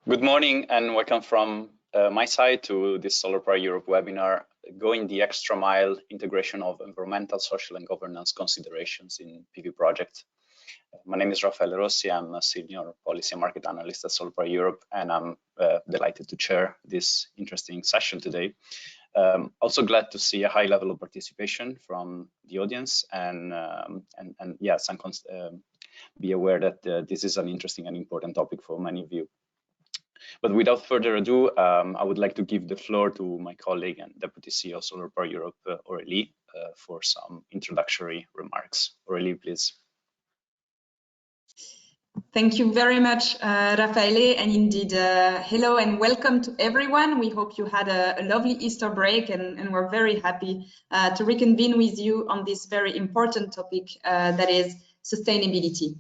Good morning and welcome from my side to this Solar Power Europe webinar, Going the Extra Mile, Integration of Environmental, Social and Governance Considerations in PV Project. My name is Raffaele Rossi, I'm a Senior Policy and Market Analyst at Solar Power Europe, and I'm delighted to chair this interesting session today. Also glad to see a high level of participation from the audience, and yes, be aware that this is an interesting and important topic for many of you. But without further ado, I would like to give the floor to my colleague and Deputy CEO of Solar Power Europe, Aurélie, for some introductory remarks. Aurélie, please. Thank you very much, Raffaele, and indeed, hello and welcome to everyone. We hope you had a lovely Easter break, and we're very happy to reconvene with you on this very important topic that is sustainability.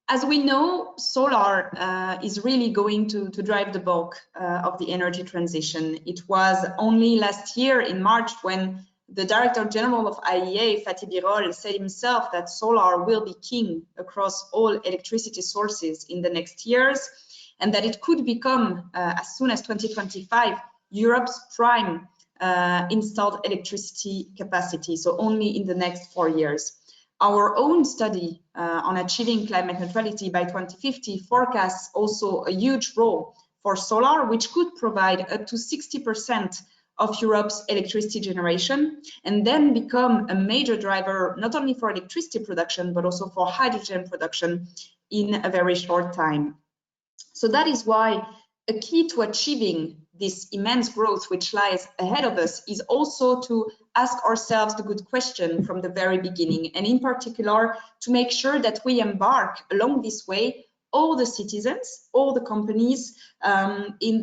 As we know, solar is really going to drive the bulk of the energy transition. It was only last year in March when the Director General of IEA, Fatih Birol, said himself that solar will be king across all electricity sources in the next years, and that it could become, as soon as 2025, Europe's prime installed electricity capacity, so only in the next 4 years. Our own study on achieving climate neutrality by 2050 forecasts also a huge role for solar, which could provide up to 60% of Europe's electricity generation, and then become a major driver not only for electricity production, but also for hydrogen production in a very short time. So that is why a key to achieving this immense growth which lies ahead of us is also to ask ourselves the good question from the very beginning, and in particular to make sure that we embark along this way all the citizens, all the companies in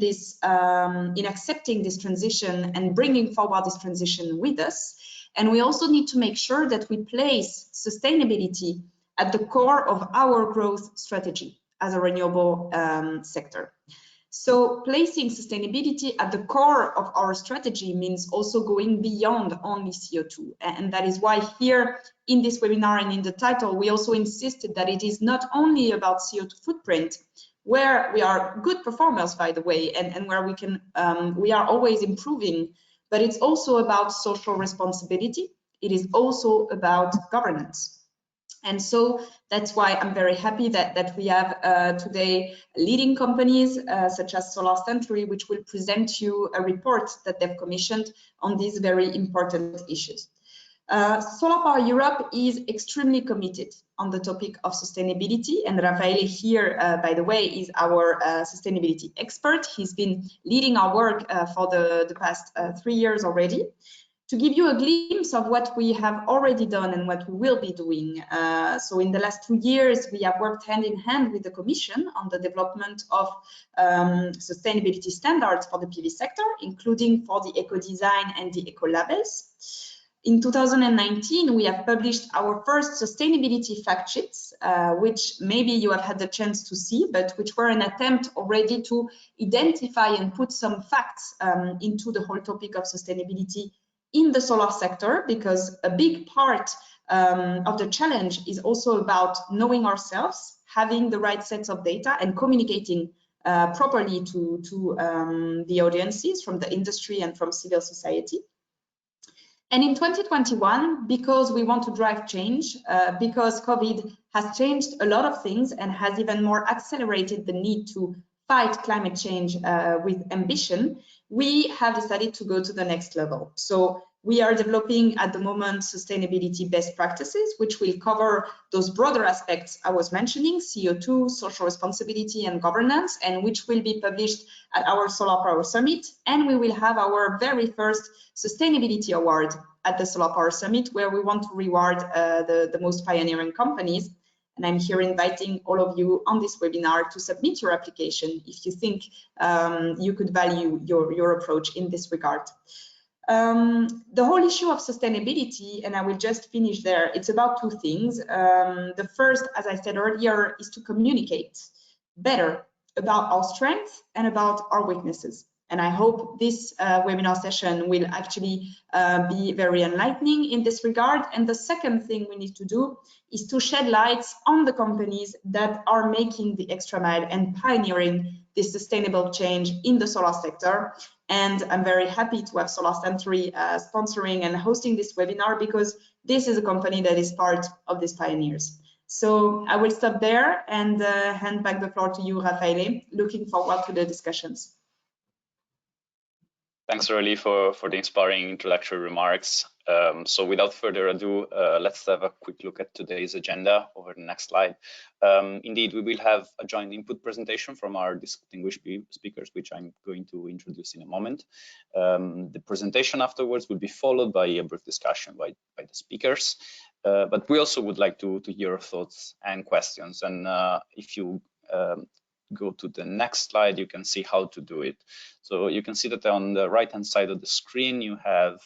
accepting this transition and bringing forward this transition with us. And we also need to make sure that we place sustainability at the core of our growth strategy as a renewable sector. So placing sustainability at the core of our strategy means also going beyond only CO2. And that is why here in this webinar and in the title, we also insisted that it is not only about CO2 footprint, where we are good performers, by the way, and where we are always improving, but it's also about social responsibility. It is also about governance. And so that's why I'm very happy that we have today leading companies such as Solarcentury, which will present you a report that they've commissioned on these very important issues. Solar Power Europe is extremely committed on the topic of sustainability, and Raffaele here, by the way, is our sustainability expert. He's been leading our work for the past 3 years already. To give you a glimpse of what we have already done and what we will be doing. So in the last 2 years, we have worked hand in hand with the Commission on the development of sustainability standards for the PV sector, including for the eco-design and the eco-labels. In 2019, we have published our first sustainability fact sheets, which maybe you have had the chance to see, but which were an attempt already to identify and put some facts into the whole topic of sustainability in the solar sector, because a big part of the challenge is also about knowing ourselves, having the right sets of data and communicating properly to the audiences from the industry and from civil society. And in 2021, because we want to drive change, because COVID has changed a lot of things and has even more accelerated the need to fight climate change with ambition, we have decided to go to the next level. So we are developing at the moment sustainability best practices, which will cover those broader aspects I was mentioning, CO2, social responsibility and governance, and which will be published at our Solar Power Summit. And we will have our very first sustainability award at the Solar Power Summit, where we want to reward the most pioneering companies. And I'm here inviting all of you on this webinar to submit your application if you think you could value your approach in this regard. The whole issue of sustainability, and I will just finish there, it's about 2 things. The first, as I said earlier, is to communicate better about our strengths and about our weaknesses. And I hope this webinar session will actually be very enlightening in this regard. And the second thing we need to do is to shed lights on the companies that are making the extra mile and pioneering this sustainable change in the solar sector. And I'm very happy to have Solarcentury sponsoring and hosting this webinar, because this is a company that is part of these pioneers. So I will stop there and hand back the floor to you, Raffaele. Looking forward to the discussions. Thanks, Aurélie, for the inspiring introductory remarks. So without further ado, let's have a quick look at today's agenda over the next slide. Indeed, we will have a joint input presentation from our distinguished speakers, which I'm going to introduce in a moment. The presentation afterwards will be followed by a brief discussion by the speakers. But we also would like to hear your thoughts and questions. And if you go to the next slide, you can see how to do it. So you can see that on the right-hand side of the screen, you have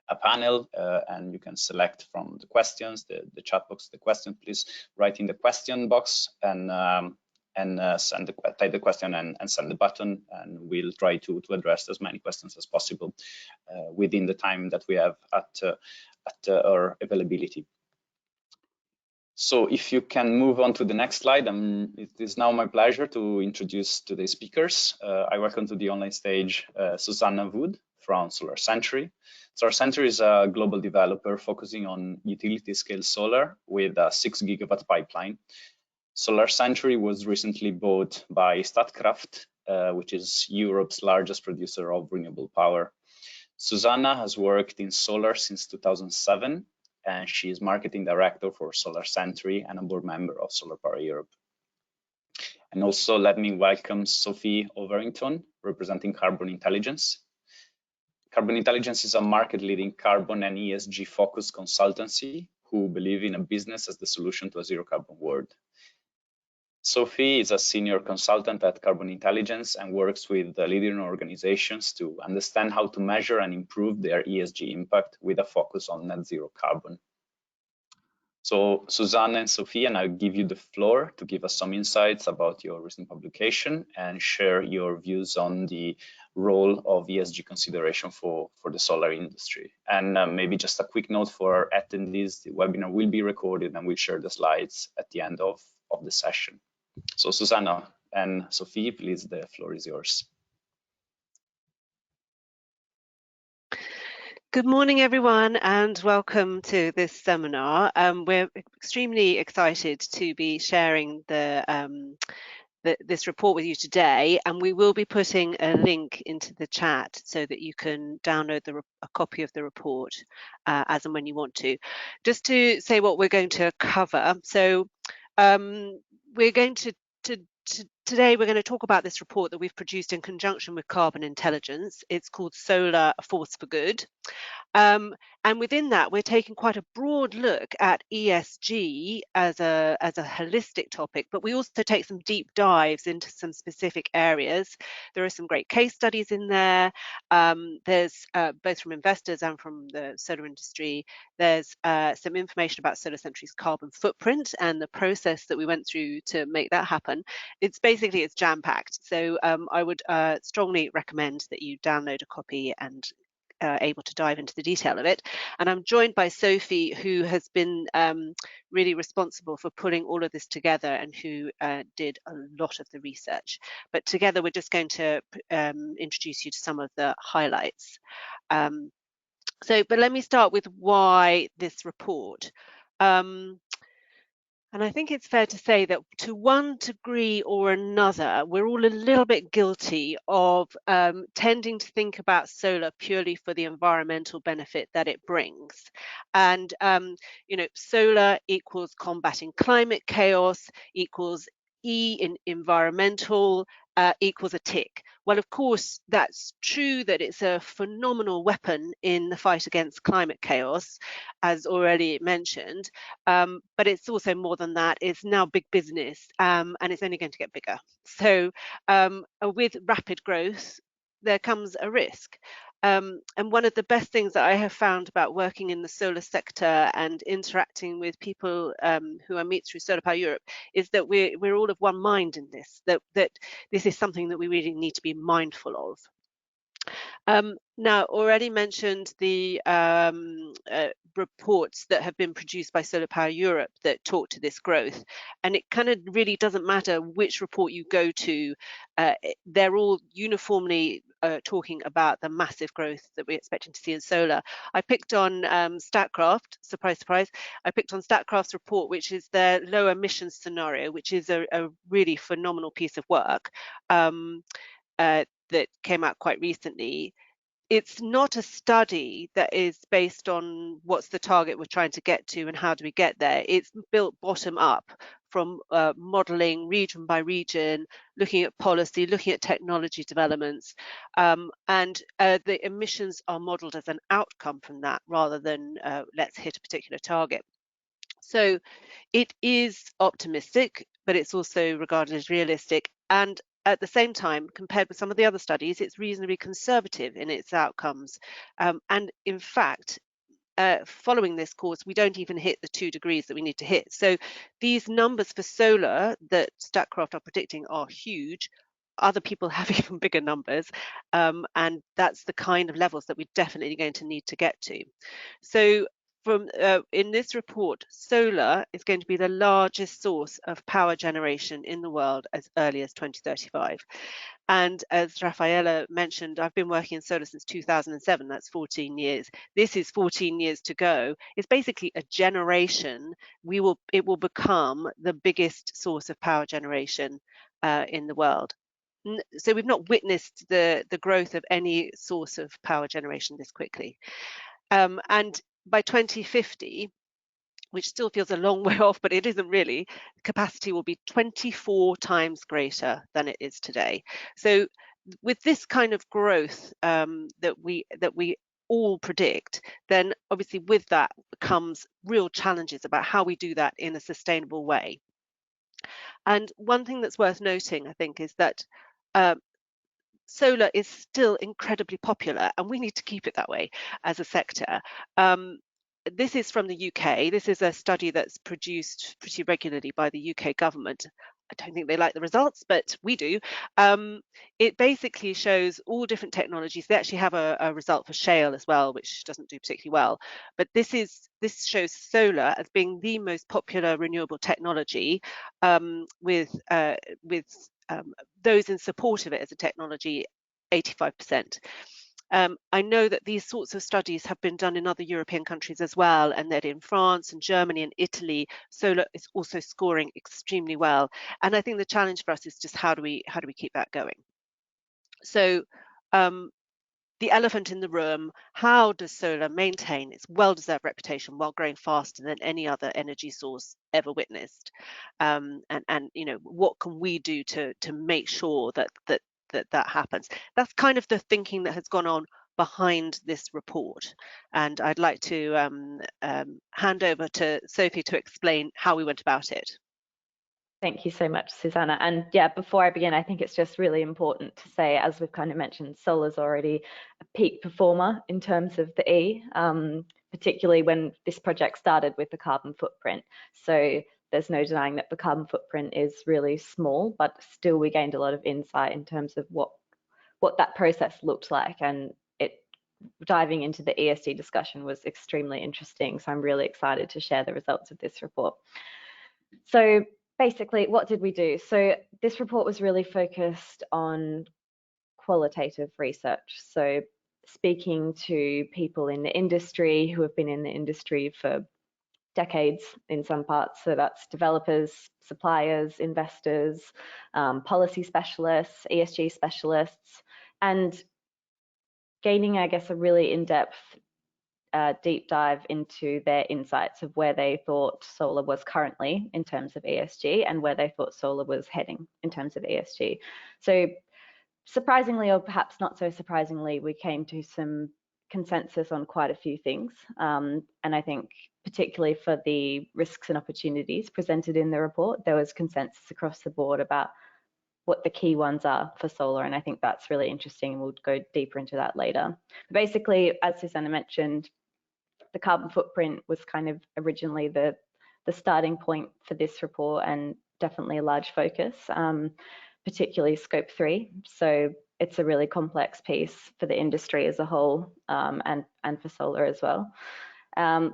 a panel, and you can select from the questions, the chat box, the question. Please write in the question box and type the question and send the button, and we'll try to address as many questions as possible within the time that we have at our availability. So if you can move on to the next slide, it is now my pleasure to introduce today's speakers. I welcome to the online stage Susanna Wood from Solarcentury. Solarcentury is a global developer focusing on utility-scale solar with a 6 gigawatt pipeline. Solarcentury was recently bought by Statkraft, which is Europe's largest producer of renewable power. Susanna has worked in solar since 2007. And she is marketing director for Solarcentury and a board member of Solar Power Europe. And also let me welcome Sophie Overington, representing Carbon Intelligence. Carbon Intelligence is a market-leading carbon and ESG-focused consultancy who believe in a business as the solution to a zero-carbon world. Sophie is a senior consultant at Carbon Intelligence and works with leading organizations to understand how to measure and improve their ESG impact with a focus on net zero carbon. So Susanna and Sophie, and I'll give you the floor to give us some insights about your recent publication and share your views on the role of ESG consideration for the solar industry. And maybe just a quick note for our attendees, the webinar will be recorded and we'll share the slides at the end of the session. So Susanna and Sophie, please, the floor is yours. Good morning, everyone, and welcome to this seminar. We're extremely excited to be sharing this report with you today, and we will be putting a link into the chat so that you can download a copy of the report as and when you want to. Just to say what we're going to cover. So we're going to today we're going to talk about this report that we've produced in conjunction with Carbon Intelligence. It's called Solar: A Force for Good. And within that, we're taking quite a broad look at ESG as a holistic topic, but we also take some deep dives into some specific areas. There are some great case studies in there. There's both from investors and from the solar industry. There's some information about Solarcentury's carbon footprint and the process that we went through to make that happen. It's jam-packed. So I would strongly recommend that you download a copy and able to dive into the detail of it. And I'm joined by Sophie, who has been really responsible for pulling all of this together and who did a lot of the research. But together we're just going to introduce you to some of the highlights. But let me start with why this report. And I think it's fair to say that to one degree or another, we're all a little bit guilty of tending to think about solar purely for the environmental benefit that it brings. And, you know, solar equals combating climate chaos, equals E in environmental, equals a tick. Well, of course, that's true that it's a phenomenal weapon in the fight against climate chaos, as already mentioned, but it's also more than that. It's now big business, and it's only going to get bigger. So with rapid growth, there comes a risk. And one of the best things that I have found about working in the solar sector and interacting with people who I meet through Solar Power Europe is that we're all of one mind in this, that this is something that we really need to be mindful of. Now, already mentioned the reports that have been produced by Solar Power Europe that talk to this growth, and it kind of really doesn't matter which report you go to, they're all uniformly talking about the massive growth that we're expecting to see in solar. I picked on Statkraft, surprise, surprise, I picked on Statkraft's report, which is their low emissions scenario, which is a really phenomenal piece of work. That came out quite recently. It's not a study that is based on what's the target we're trying to get to and how do we get there. It's built bottom up from modelling region by region, looking at policy, looking at technology developments, and the emissions are modelled as an outcome from that rather than let's hit a particular target. So it is optimistic, but it's also regarded as realistic. And at the same time, compared with some of the other studies, it's reasonably conservative in its outcomes. And in fact, following this course, we don't even hit the 2 degrees that we need to hit. So these numbers for solar that Statkraft are predicting are huge. Other people have even bigger numbers, and that's the kind of levels that we're definitely going to need to get to. So from in this report, solar is going to be the largest source of power generation in the world as early as 2035. And as Raffaella mentioned, I've been working in solar since 2007. That's 14 years. This is 14 years to go. It's basically a generation. It will become the biggest source of power generation in the world. So we've not witnessed the growth of any source of power generation this quickly. And by 2050, which still feels a long way off, but it isn't really, capacity will be 24 times greater than it is today. So with this kind of growth that we all predict, then obviously with that comes real challenges about how we do that in a sustainable way. And one thing that's worth noting, I think, is that solar is still incredibly popular, and we need to keep it that way as a sector. This is from the UK. This is a study that's produced pretty regularly by the UK government. I don't think they like the results, but we do. It basically shows all different technologies. They actually have a result for shale as well, which doesn't do particularly well. But this shows solar as being the most popular renewable technology, with those in support of it as a technology, 85%. I know that these sorts of studies have been done in other European countries as well, and that in France and Germany and Italy, solar is also scoring extremely well. And I think the challenge for us is just how do we keep that going? So the elephant in the room, how does solar maintain its well-deserved reputation while growing faster than any other energy source ever witnessed? And you know, what can we do to make sure that happens? That's kind of the thinking that has gone on behind this report. And I'd like to hand over to Sophie to explain how we went about it. Thank you so much, Susanna. And yeah, before I begin, I think it's just really important to say, as we've kind of mentioned, solar's already a peak performer in terms of the E, particularly when this project started with the carbon footprint. So there's no denying that the carbon footprint is really small, but still we gained a lot of insight in terms of what that process looked like. And diving into the ESG discussion was extremely interesting. So I'm really excited to share the results of this report. So basically, what did we do? So this report was really focused on qualitative research. So speaking to people in the industry who have been in the industry for decades in some parts. So that's developers, suppliers, investors, policy specialists, ESG specialists, and gaining, I guess, a really in-depth deep dive into their insights of where they thought solar was currently in terms of ESG and where they thought solar was heading in terms of ESG. So surprisingly, or perhaps not so surprisingly, we came to some consensus on quite a few things. And I think particularly for the risks and opportunities presented in the report, there was consensus across the board about what the key ones are for solar, and I think that's really interesting, and we'll go deeper into that later. Basically, as Susanna mentioned, the carbon footprint was kind of originally the starting point for this report, and definitely a large focus, particularly scope 3. So it's a really complex piece for the industry as a whole, and for solar as well.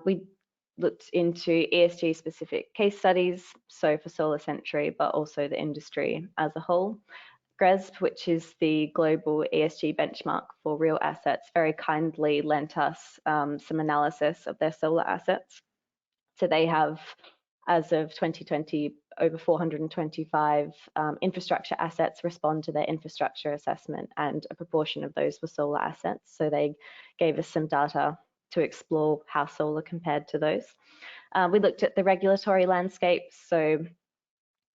We looked into ESG specific case studies, so for Solarcentury, but also the industry as a whole. GRESB, which is the global ESG benchmark for real assets, very kindly lent us some analysis of their solar assets. So they have, as of 2020, over 425 infrastructure assets respond to their infrastructure assessment, and a proportion of those were solar assets. So they gave us some data to explore how solar compared to those. We looked at the regulatory landscape. So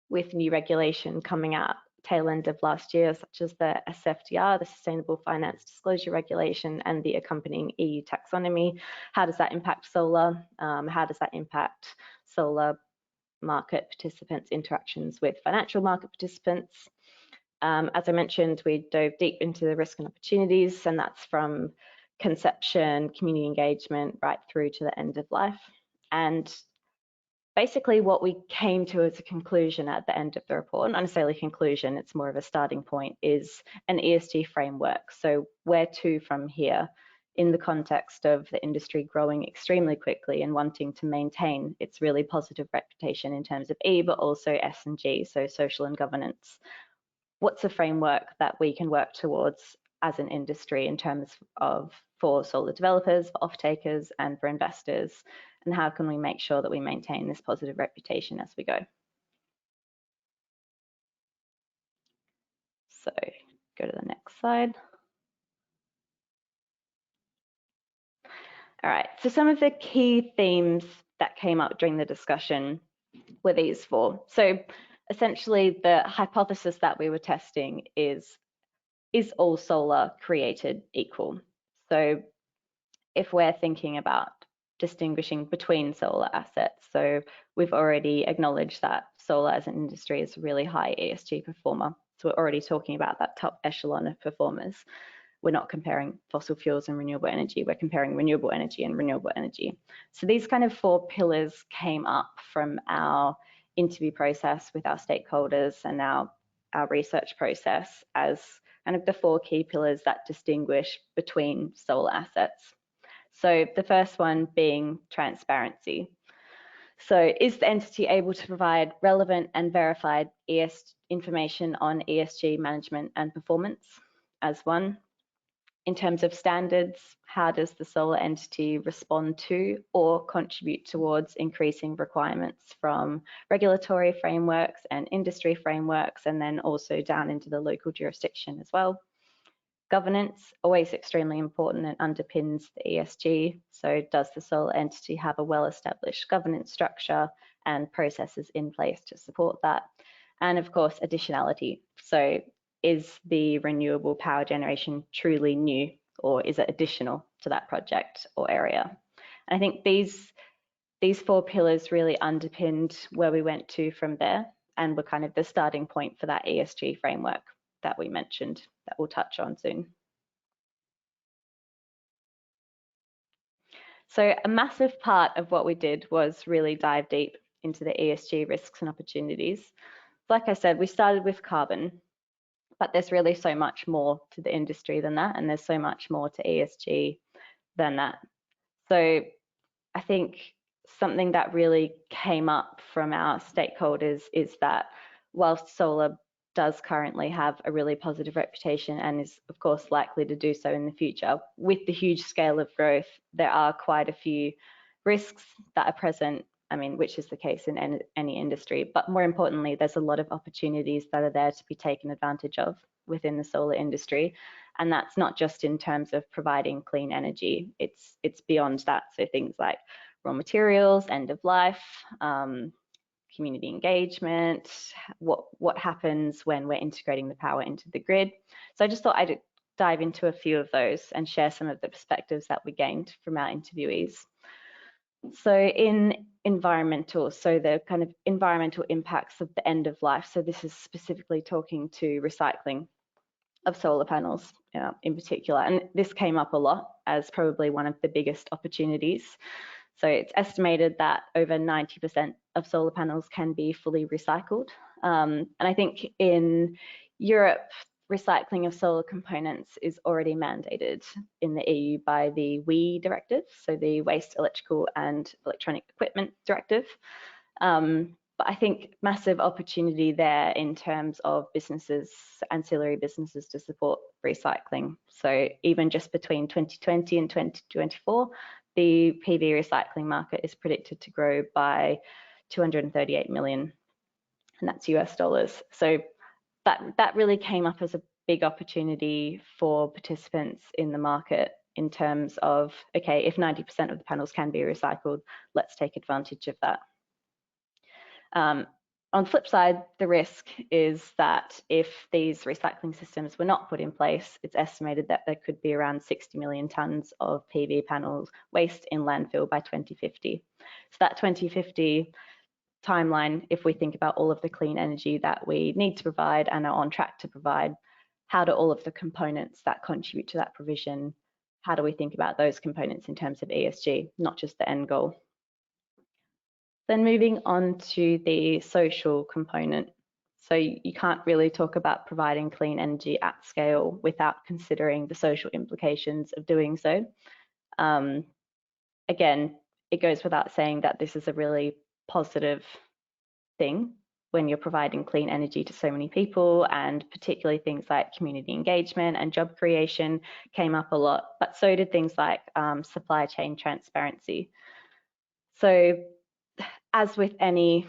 with new regulation coming out tail end of last year, such as the SFDR, the Sustainable Finance Disclosure Regulation, and the accompanying EU taxonomy, how does that impact solar? How does that impact solar market participants' interactions with financial market participants? As I mentioned, we dove deep into the risk and opportunities, and that's from conception, community engagement, right through to the end of life. And basically what we came to as a conclusion at the end of the report, not necessarily a conclusion, it's more of a starting point, is an ESG framework. So where to from here in the context of the industry growing extremely quickly and wanting to maintain its really positive reputation in terms of E, but also S and G, so social and governance. What's a framework that we can work towards as an industry in terms of for solar developers, for off-takers, and for investors? And how can we make sure that we maintain this positive reputation as we go? So go to the next slide. All right, so some of the key themes that came up during the discussion were these four. So essentially the hypothesis that we were testing is all solar created equal? So if we're thinking about distinguishing between solar assets, so we've already acknowledged that solar as an industry is a really high ESG performer. So we're already talking about that top echelon of performers. We're not comparing fossil fuels and renewable energy, we're comparing renewable energy and renewable energy. So these kind of four pillars came up from our interview process with our stakeholders and our research process as kind of the four key pillars that distinguish between solar assets. So the first one being transparency. So is the entity able to provide relevant and verified information on ESG management and performance as one? In terms of standards, how does the solar entity respond to or contribute towards increasing requirements from regulatory frameworks and industry frameworks, and then also down into the local jurisdiction as well? Governance, always extremely important and underpins the ESG. So does the solar entity have a well-established governance structure and processes in place to support that? And of course, additionality. So is the renewable power generation truly new, or is it additional to that project or area? And I think these four pillars really underpinned where we went to from there, and were kind of the starting point for that ESG framework that we mentioned, that we'll touch on soon. So a massive part of what we did was really dive deep into the ESG risks and opportunities. Like I said, we started with carbon, but there's really so much more to the industry than that, and there's so much more to ESG than that. So I think something that really came up from our stakeholders is that whilst solar does currently have a really positive reputation and is of course likely to do so in the future, with the huge scale of growth, there are quite a few risks that are present, I mean, which is the case in any industry, but more importantly, there's a lot of opportunities that are there to be taken advantage of within the solar industry. And that's not just in terms of providing clean energy, it's beyond that. So things like raw materials, end of life, community engagement, what happens when we're integrating the power into the grid. So I just thought I'd dive into a few of those and share some of the perspectives that we gained from our interviewees. So in environmental, so the kind of environmental impacts of the end of life. So this is specifically talking to recycling of solar panels in particular. And this came up a lot as probably one of the biggest opportunities. So it's estimated that over 90% of solar panels can be fully recycled. And I think in Europe, recycling of solar components is already mandated in the EU by the WEEE directive, so the Waste Electrical and Electronic Equipment Directive. But I think massive opportunity there in terms of businesses, ancillary businesses to support recycling. So even just between 2020 and 2024, the PV recycling market is predicted to grow by 238 million, and that's US dollars. So that really came up as a big opportunity for participants in the market in terms of, okay, if 90% of the panels can be recycled, let's take advantage of that. On the flip side, the risk is that if these recycling systems were not put in place, it's estimated that there could be around 60 million tonnes of PV panels waste in landfill by 2050. So that 2050 timeline, if we think about all of the clean energy that we need to provide and are on track to provide, how do all of the components that contribute to that provision, how do we think about those components in terms of ESG, not just the end goal? Then moving on to the social component. So you can't really talk about providing clean energy at scale without considering the social implications of doing so. Again, it goes without saying that this is a really positive thing when you're providing clean energy to so many people, and particularly things like community engagement and job creation came up a lot, but so did things like supply chain transparency. So as with any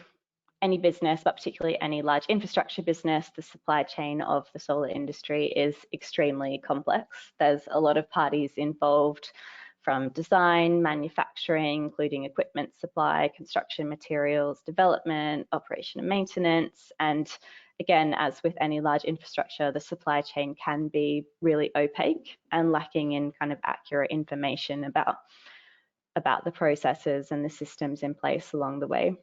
business, but particularly any large infrastructure business, the supply chain of the solar industry is extremely complex. There's a lot of parties involved, from design, manufacturing, including equipment supply, construction materials, development, operation and maintenance. And again, as with any large infrastructure, the supply chain can be really opaque and lacking in kind of accurate information about the processes and the systems in place along the way.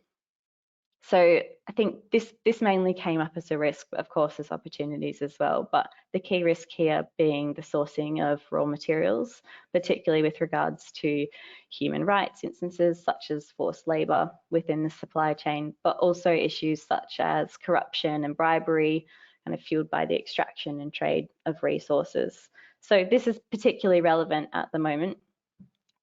So I think this mainly came up as a risk, but of course there's opportunities as well. But the key risk here being the sourcing of raw materials, particularly with regards to human rights instances such as forced labour within the supply chain, but also issues such as corruption and bribery, kind of fueled by the extraction and trade of resources. So this is particularly relevant at the moment,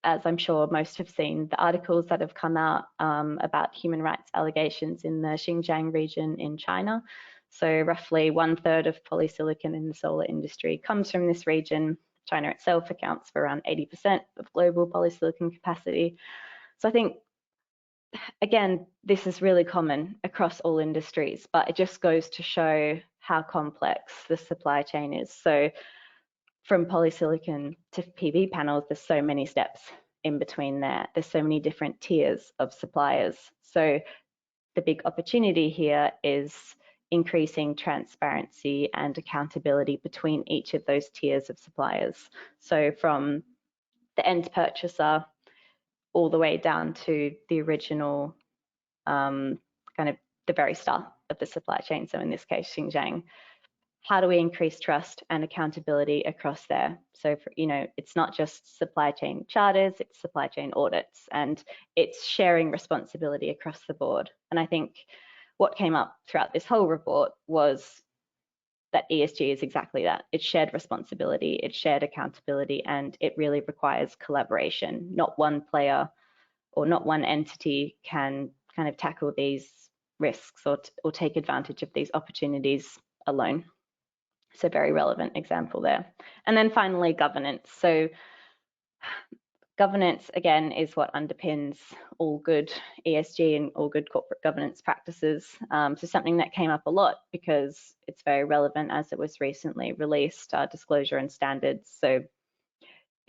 as I'm sure most have seen the articles that have come out about human rights allegations in the Xinjiang region in China. So roughly 1/3 of polysilicon in the solar industry comes from this region. China itself accounts for around 80% of global polysilicon capacity. So I think, again, this is really common across all industries, but it just goes to show how complex the supply chain is. So from polysilicon to PV panels, there's so many steps in between there. There's so many different tiers of suppliers. So the big opportunity here is increasing transparency and accountability between each of those tiers of suppliers. So from the end purchaser all the way down to the original kind of the very start of the supply chain. So in this case, Xinjiang. How do we increase trust and accountability across there? So, it's not just supply chain charters, it's supply chain audits, and it's sharing responsibility across the board. And I think what came up throughout this whole report was that ESG is exactly that. It's shared responsibility, it's shared accountability, and it really requires collaboration. Not one player or not one entity can kind of tackle these risks or take advantage of these opportunities alone. So very relevant example there. And then finally, governance. So governance, again, is what underpins all good ESG and all good corporate governance practices. So something that came up a lot because it's very relevant as it was recently released, disclosure and standards. So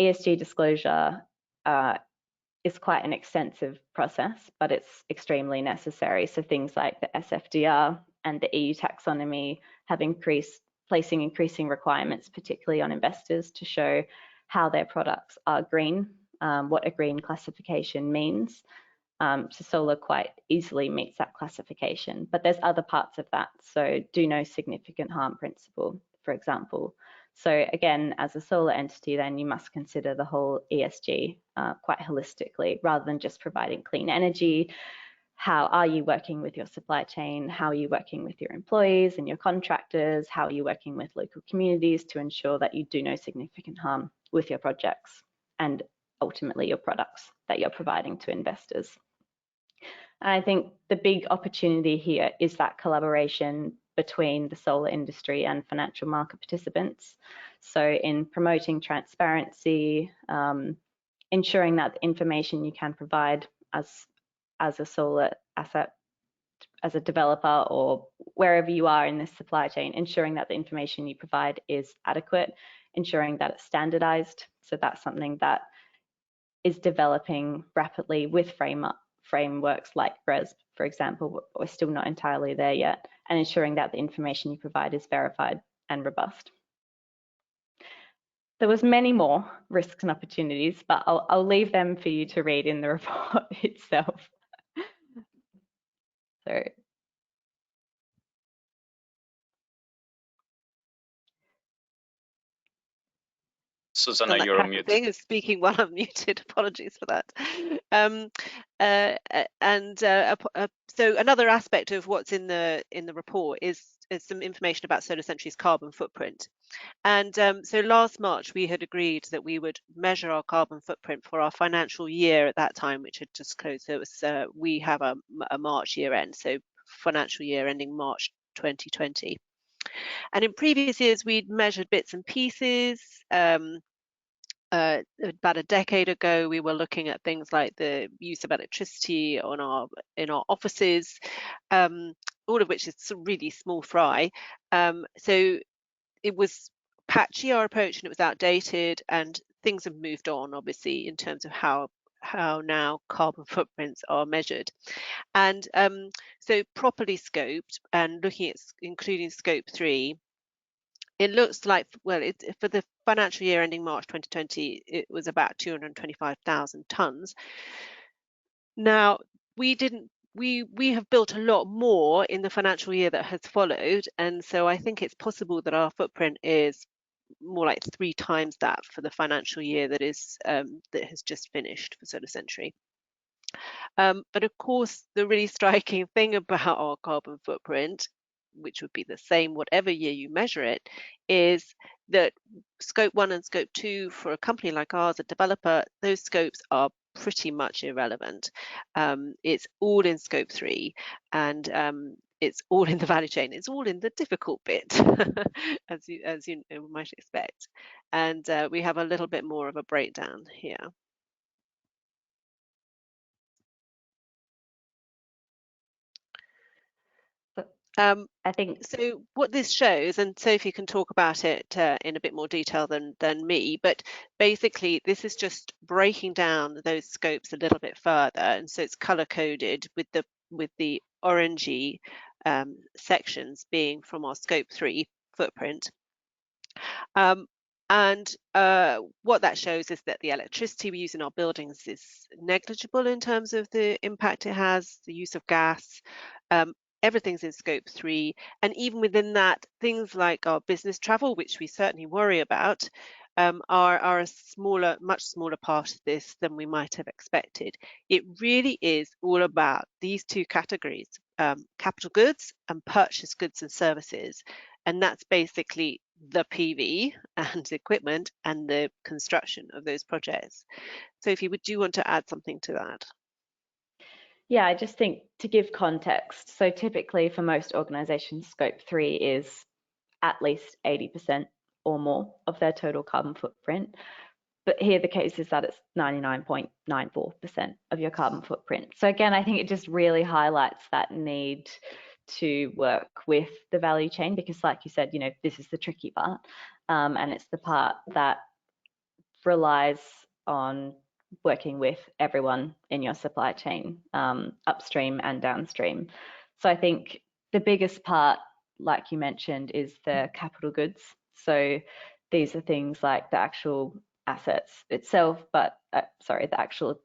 ESG disclosure is quite an extensive process, but it's extremely necessary. So things like the SFDR and the EU taxonomy have placing increasing requirements, particularly on investors, to show how their products are green, what a green classification means. So solar quite easily meets that classification, but there's other parts of that. So do no significant harm principle, for example. So again, as a solar entity, then you must consider the whole ESG quite holistically, rather than just providing clean energy. How are you working with your supply chain? How are you working with your employees and your contractors? How are you working with local communities to ensure that you do no significant harm with your projects and ultimately your products that you're providing to investors? And I think the big opportunity here is that collaboration between the solar industry and financial market participants. So in promoting transparency, ensuring that the information you can provide as a solar asset, as a developer or wherever you are in this supply chain, ensuring that the information you provide is adequate, ensuring that it's standardized. So that's something that is developing rapidly with frameworks like GRESB, for example. We're still not entirely there yet, and ensuring that the information you provide is verified and robust. There was many more risks and opportunities, but I'll leave them for you to read in the report itself. So. Susanna, you're on mute. Thing is speaking while I'm muted. Apologies for that. So another aspect of what's in the report is some information about Solarcentury's carbon footprint. And so last March we had agreed that we would measure our carbon footprint for our financial year at that time, which had just closed. So it was, we have a March year end, so financial year ending March 2020. And in previous years, we'd measured bits and pieces. About a decade ago, we were looking at things like the use of electricity in our offices, all of which is really small fry. So it was patchy, our approach, and it was outdated, and things have moved on, obviously, in terms of how now carbon footprints are measured. And so properly scoped and looking at including scope 3, it looks like, well, for the financial year ending March 2020, it was about 225,000 tonnes. Now, we have built a lot more in the financial year that has followed, and so I think it's possible that our footprint is more like 3 times that for the financial year that has just finished for Solarcentury. But of course, the really striking thing about our carbon footprint, which would be the same whatever year you measure it, is that scope 1 and scope 2 for a company like ours, a developer, those scopes are pretty much irrelevant. It's all in scope 3, and it's all in the value chain. It's all in the difficult bit, as you might expect. And we have a little bit more of a breakdown here. I think so. What this shows, and Sophie can talk about it in a bit more detail than me, but basically this is just breaking down those scopes a little bit further, and so it's color coded with the orangey sections being from our scope 3 footprint. And what that shows is that the electricity we use in our buildings is negligible in terms of the impact it has, the use of gas. Everything's in scope 3, and even within that, things like our business travel, which we certainly worry about, are a much smaller part of this than we might have expected. It really is all about these 2 categories, capital goods and purchase goods and services, and that's basically the PV and equipment and the construction of those projects. Sophie, would you want to add something to that? Yeah, I just think to give context, so typically for most organizations, scope 3 is at least 80% or more of their total carbon footprint. But here the case is that it's 99.94% of your carbon footprint. So again, I think it just really highlights that need to work with the value chain, because like you said, you know, this is the tricky part, and it's the part that relies on working with everyone in your supply chain, upstream and downstream. So I think the biggest part, like you mentioned, is the capital goods. So these are things like the actual assets itself, but the actual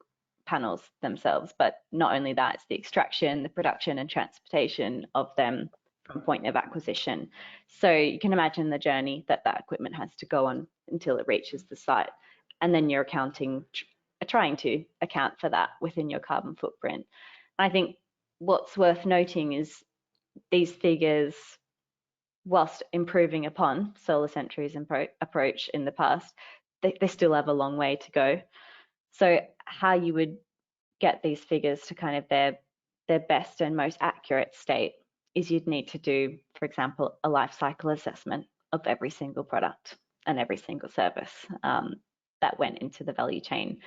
panels themselves, but not only that, it's the extraction, the production and transportation of them from point of acquisition. So you can imagine the journey that that equipment has to go on until it reaches the site. And then you're trying to account for that within your carbon footprint. I think what's worth noting is these figures, whilst improving upon Solarcentury's approach in the past, they still have a long way to go. So how you would get these figures to kind of their best and most accurate state is you'd need to do, for example, a life cycle assessment of every single product and every single service that went into the value chain.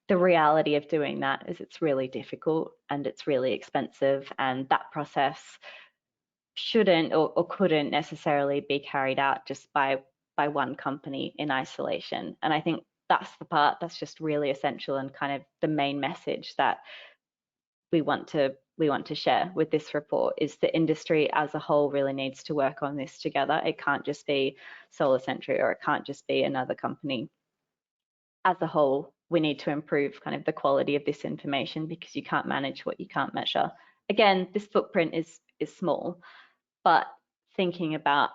The reality of doing that is it's really difficult and it's really expensive, and that process shouldn't or couldn't necessarily be carried out just by one company in isolation. And I think that's the part that's just really essential and kind of the main message that we want to share with this report is the industry as a whole really needs to work on this together. It can't just be Solarcentury or it can't just be another company. As a whole, we need to improve kind of the quality of this information because you can't manage what you can't measure. Again, this footprint is small, but thinking about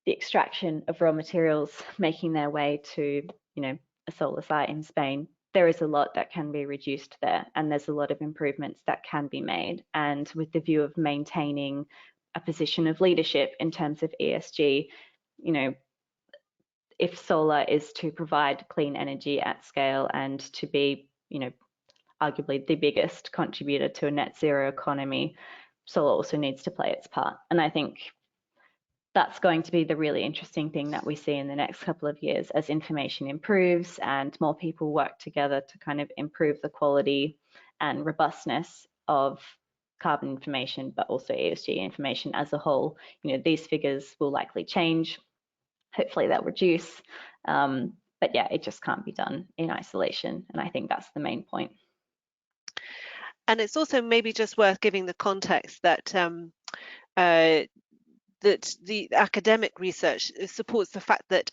the extraction of raw materials making their way to, a solar site in Spain, there is a lot that can be reduced there, and there's a lot of improvements that can be made. And with the view of maintaining a position of leadership in terms of ESG, if solar is to provide clean energy at scale and to be, arguably the biggest contributor to a net zero economy, solar also needs to play its part. And I think that's going to be the really interesting thing that we see in the next couple of years as information improves and more people work together to kind of improve the quality and robustness of carbon information, but also ESG information as a whole. These figures will likely change. Hopefully they'll reduce. But yeah, it just can't be done in isolation. And I think that's the main point. And it's also maybe just worth giving the context that that the academic research supports the fact that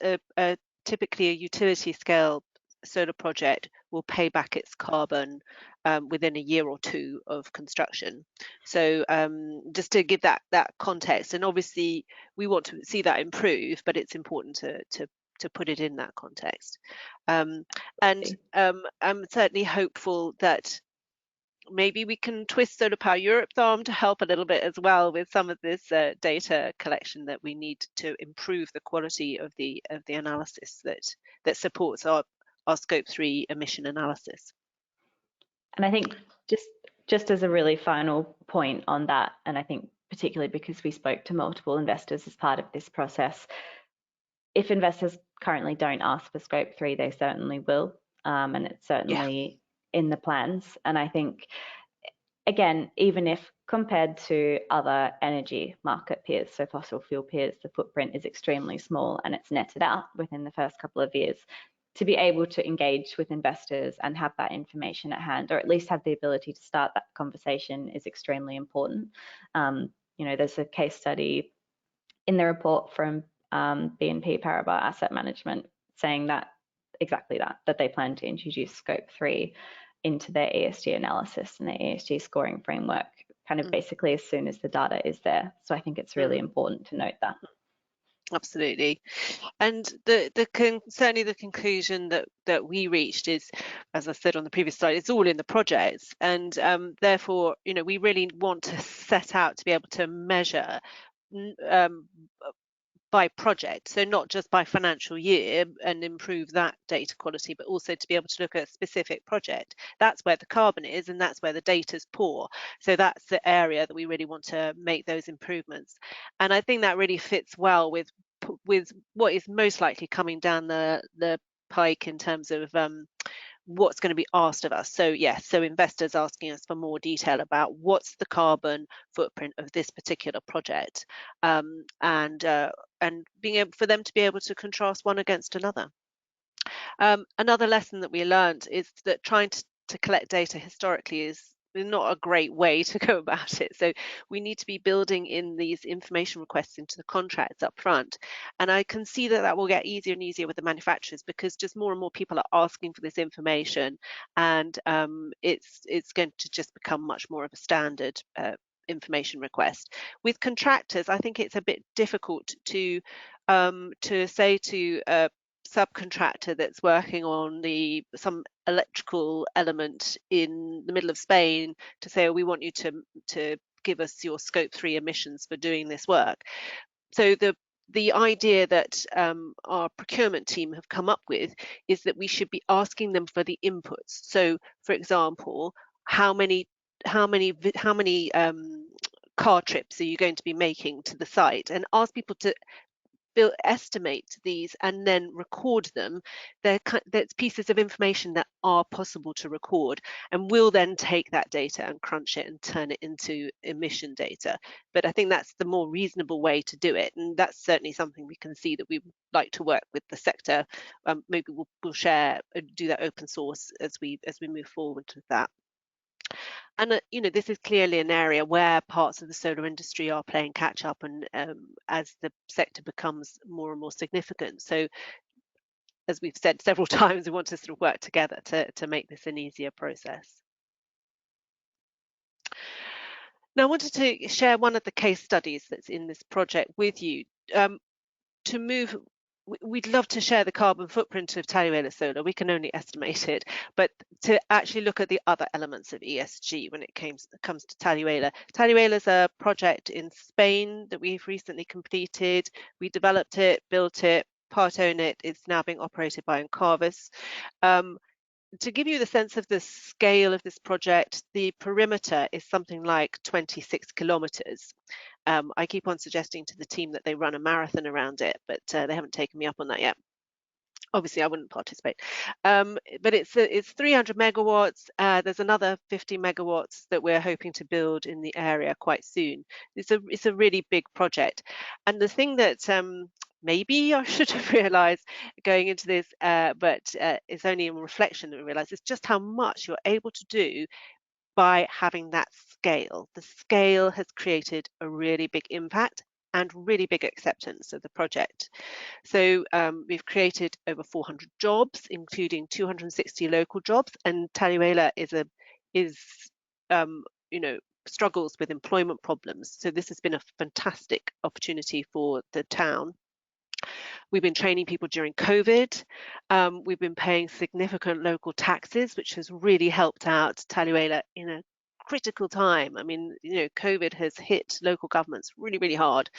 typically a utility scale solar project will pay back its carbon within a year or two of construction. So just to give that context, and obviously we want to see that improve, but it's important to put it in that context. And I'm certainly hopeful that maybe we can twist Solar Power Europe's arm to help a little bit as well with some of this data collection that we need to improve the quality of the analysis that supports our Scope 3 emission analysis. And I think just as a really final point on that, and I think particularly because we spoke to multiple investors as part of this process, if investors currently don't ask for Scope 3, they certainly will, and it's certainly in the plans. And I think, again, even if compared to other energy market peers, so fossil fuel peers, the footprint is extremely small and it's netted out within the first couple of years, to be able to engage with investors and have that information at hand, or at least have the ability to start that conversation, is extremely important. There's a case study in the report from BNP Paribas Asset Management saying that exactly that they plan to introduce Scope 3 into their ESG analysis and their ESG scoring framework kind of basically as soon as the data is there. So I think it's really important to note that. Absolutely. And certainly the conclusion that we reached is, as I said on the previous slide, it's all in the projects, and therefore we really want to set out to be able to measure by project, so not just by financial year and improve that data quality, but also to be able to look at a specific project. That's where the carbon is and that's where the data's poor. So that's the area that we really want to make those improvements. And I think that really fits well with what is most likely coming down the pike in terms of what's going to be asked of us. So yes, so investors asking us for more detail about what's the carbon footprint of this particular project, and being able for them to be able to contrast one against another. Another lesson that we learned is that trying to collect data historically is not a great way to go about it. So we need to be building in these information requests into the contracts up front. And I can see that that will get easier and easier with the manufacturers, because just more and more people are asking for this information, and it's going to just become much more of a standard information request. With contractors, I think it's a bit difficult to say to a subcontractor that's working on some electrical element in the middle of Spain to say, oh, we want you to give us your scope 3 emissions for doing this work. So the idea that our procurement team have come up with is that we should be asking them for the inputs. So, for example, how many car trips are you going to be making to the site, and ask people to estimate these and then record them. That's pieces of information that are possible to record, and we'll then take that data and crunch it and turn it into emission data. But I think that's the more reasonable way to do it, and that's certainly something we can see that we would like to work with the sector. Maybe we'll share, do that open source as we move forward with that. And you know, this is clearly an area where parts of the solar industry are playing catch up, and as the sector becomes more and more significant. So, as we've said several times, we want to sort of work together to make this an easier process. Now, I wanted to share one of the case studies that's in this project with you. We'd love to share the carbon footprint of TeraWatt Solar. We can only estimate it, but to actually look at the other elements of ESG when it comes to TeraWatt. TeraWatt is a project in Spain that we've recently completed. We developed it, built it, part-own it. It's now being operated by Uncarvis. To give you the sense of the scale of this project, the perimeter is something like 26 kilometers. I keep on suggesting to the team that they run a marathon around it, but they haven't taken me up on that yet. Obviously, I wouldn't participate. But it's 300 megawatts. There's another 50 megawatts that we're hoping to build in the area quite soon. It's a really big project. And the thing that maybe I should have realized going into this, but it's only in reflection that we realize, is just how much you're able to do by having that scale. The scale has created a really big impact and really big acceptance of the project. So we've created over 400 jobs, including 260 local jobs, and TeraWatt you know, struggles with employment problems. So this has been a fantastic opportunity for the town. We've been training people during COVID. We've been paying significant local taxes, which has really helped out TeraWatt in a critical time. I mean, you know, COVID has hit local governments really, really hard.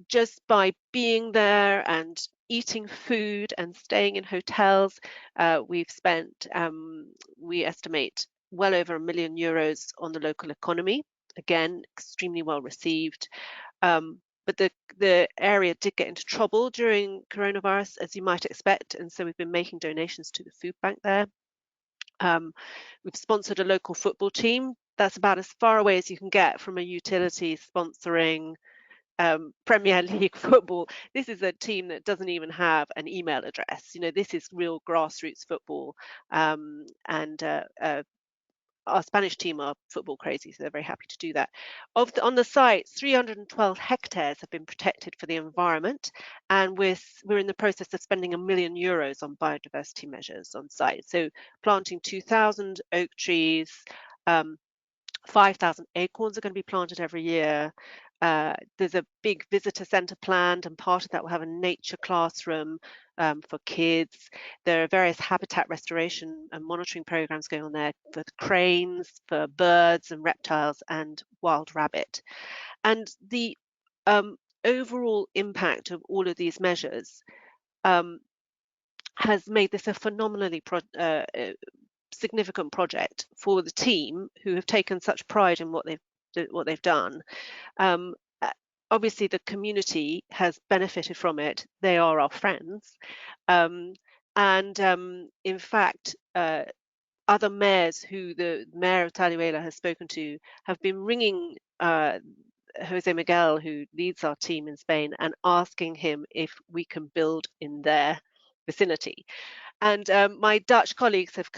Just by being there and eating food and staying in hotels, we've spent, we estimate, well over €1 million on the local economy. Again, extremely well received. But the area did get into trouble during coronavirus, as you might expect, and so we've been making donations to the food bank there. We've sponsored a local football team. That's about as far away as you can get from a utility sponsoring Premier League football. This is a team that doesn't even have an email address. You know, this is real grassroots football, and our Spanish team are football crazy, so they're very happy to do that. On the site, 312 hectares have been protected for the environment, and we're in the process of spending €1 million on biodiversity measures on site. So planting 2,000 oak trees, 5,000 acorns are going to be planted every year. There's a big visitor centre planned, and part of that will have a nature classroom for kids. There are various habitat restoration and monitoring programs going on there for cranes, for birds and reptiles, and wild rabbit. And the overall impact of all of these measures has made this a phenomenally significant project for the team, who have taken such pride in what they've done. Obviously, the community has benefited from it. They are our friends, and in fact, other mayors who the mayor of TeraWatt has spoken to have been ringing Jose Miguel, who leads our team in Spain, and asking him if we can build in their vicinity. And my Dutch colleagues have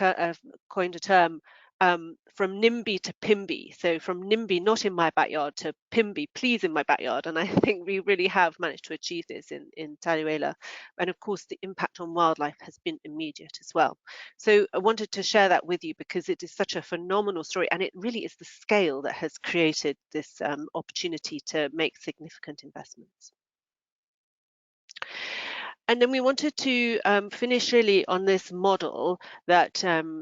coined a term, from NIMBY to PIMBY. So from NIMBY, not in my backyard, to PIMBY, please in my backyard. And I think we really have managed to achieve this in TeraWatt. And of course, the impact on wildlife has been immediate as well. So I wanted to share that with you because it is such a phenomenal story, and it really is the scale that has created this opportunity to make significant investments. And then we wanted to finish really on this model that